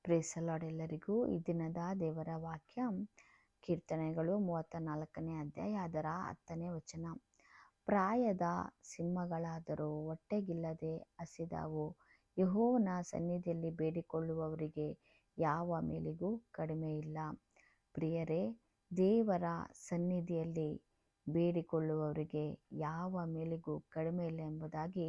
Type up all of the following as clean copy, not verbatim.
Praise lord ಎಲ್ಲರಿಗೂ. ಈ ದಿನದ ದೇವರ ವಾಕ್ಯ ಕೀರ್ತನೆಗಳು 34ನೇ ಅಧ್ಯಾಯ ಅದರ 10ನೇ ವಚನ. ಪ್ರಾಯದ ಸಿಂಹಗಳಾದರೂ ಹೊಟ್ಟೆಗಿಲ್ಲದೆ ಹಸಿದವು, ಯೆಹೋವನ ಸನ್ನಿಧಿಯಲ್ಲಿ ಬೇಡಿಕೊಳ್ಳುವವರಿಗೆ ಯಾವ ಮೇಲಿಗೂ ಕಡಿಮೆ ಇಲ್ಲ. ಪ್ರಿಯರೇ, ದೇವರ ಸನ್ನಿಧಿಯಲ್ಲಿ ಬೇಡಿಕೊಳ್ಳುವವರಿಗೆ ಯಾವ ಮೇಲಿಗೂ ಕಡಿಮೆ ಇಲ್ಲ ಎಂಬುದಾಗಿ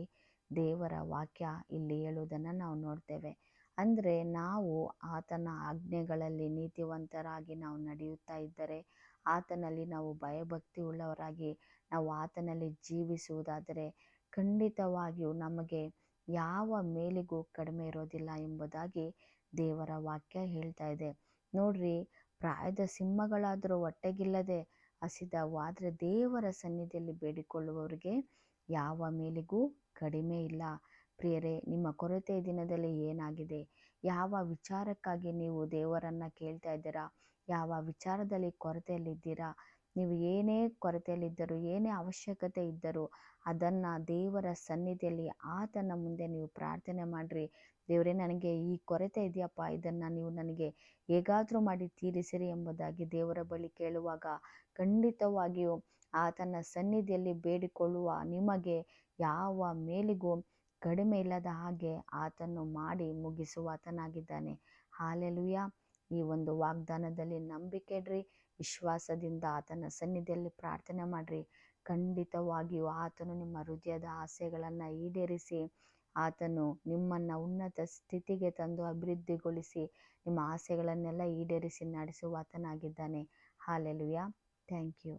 ದೇವರ ವಾಕ್ಯ ಇಲ್ಲಿ ಹೇಳುವುದನ್ನು ನಾವು ನೋಡ್ತೇವೆ. ಅಂದರೆ ನಾವು ಆತನ ಆಜ್ಞೆಗಳಲ್ಲಿ ನೀತಿವಂತರಾಗಿ ನಾವು ನಡೆಯುತ್ತಾ ಇದ್ದರೆ, ಆತನಲ್ಲಿ ನಾವು ಭಯಭಕ್ತಿ ಉಳ್ಳವರಾಗಿ ನಾವು ಆತನಲ್ಲಿ ಜೀವಿಸುವುದಾದರೆ ಖಂಡಿತವಾಗಿಯೂ ನಮಗೆ ಯಾವ ಮೇಲಿಗೂ ಕಡಿಮೆ ಇರೋದಿಲ್ಲ ಎಂಬುದಾಗಿ ದೇವರ ವಾಕ್ಯ ಹೇಳ್ತಾ ಇದೆ. ನೋಡ್ರಿ, ಪ್ರಾಯದ ಸಿಂಹಗಳಾದರೂ ಹೊಟ್ಟೆಗಿಲ್ಲದೆ ಹಸಿದವು, ಆದರೆ ದೇವರ ಸನ್ನಿಧಿಯಲ್ಲಿ ಬೇಡಿಕೊಳ್ಳುವವರಿಗೆ ಯಾವ ಮೇಲಿಗೂ ಕಡಿಮೆ ಇಲ್ಲ. ಪ್ರಿಯರೇ, ನಿಮ್ಮ ಕೊರತೆ ದಿನದಲ್ಲಿ ಏನಾಗಿದೆ? ಯಾವ ವಿಚಾರಕ್ಕಾಗಿ ನೀವು ದೇವರನ್ನು ಕೇಳ್ತಾ ಇದ್ದೀರಾ? ಯಾವ ವಿಚಾರದಲ್ಲಿ ಕೊರತೆಯಲ್ಲಿದ್ದೀರಾ? ನೀವು ಏನೇ ಕೊರತೆಯಲ್ಲಿದ್ದರೂ, ಏನೇ ಅವಶ್ಯಕತೆ ಇದ್ದರೂ ಅದನ್ನು ದೇವರ ಸನ್ನಿಧಿಯಲ್ಲಿ ಆತನ ಮುಂದೆ ನೀವು ಪ್ರಾರ್ಥನೆ ಮಾಡಿರಿ. ದೇವರೇ, ನನಗೆ ಈ ಕೊರತೆ ಇದೆಯಪ್ಪ, ಇದನ್ನು ನೀವು ನನಗೆ ಹೇಗಾದರೂ ಮಾಡಿ ತೀರಿಸಿರಿ ಎಂಬುದಾಗಿ ದೇವರ ಬಳಿ ಕೇಳುವಾಗ ಖಂಡಿತವಾಗಿಯೂ ಆತನ ಸನ್ನಿಧಿಯಲ್ಲಿ ಬೇಡಿಕೊಳ್ಳುವ ನಿಮಗೆ ಯಾವ ಮೇಲಿಗೂ ಕಡಿಮೆ ಇಲ್ಲದ ಹಾಗೆ ಆತನು ಮಾಡಿ ಮುಗಿಸುವ ಆತನಾಗಿದ್ದಾನೆ. ಹಾಲೆಲೂಯಾ. ಈ ಒಂದು ವಾಗ್ದಾನದಲ್ಲಿ ನಂಬಿಕೆ ಇಡ್ರಿ, ವಿಶ್ವಾಸದಿಂದ ಆತನ ಸನ್ನಿಧಿಯಲ್ಲಿ ಪ್ರಾರ್ಥನೆ ಮಾಡಿರಿ. ಖಂಡಿತವಾಗಿಯೂ ಆತನು ನಿಮ್ಮ ಹೃದಯದ ಆಸೆಗಳನ್ನು ಈಡೇರಿಸಿ ಆತನು ನಿಮ್ಮನ್ನು ಉನ್ನತ ಸ್ಥಿತಿಗೆ ತಂದು ಅಭಿವೃದ್ಧಿಗೊಳಿಸಿ ನಿಮ್ಮ ಆಸೆಗಳನ್ನೆಲ್ಲ ಈಡೇರಿಸಿ ನಡೆಸುವ ಆತನಾಗಿದ್ದಾನೆ. ಹಾಲೆಲೂಯಾ. Thank you.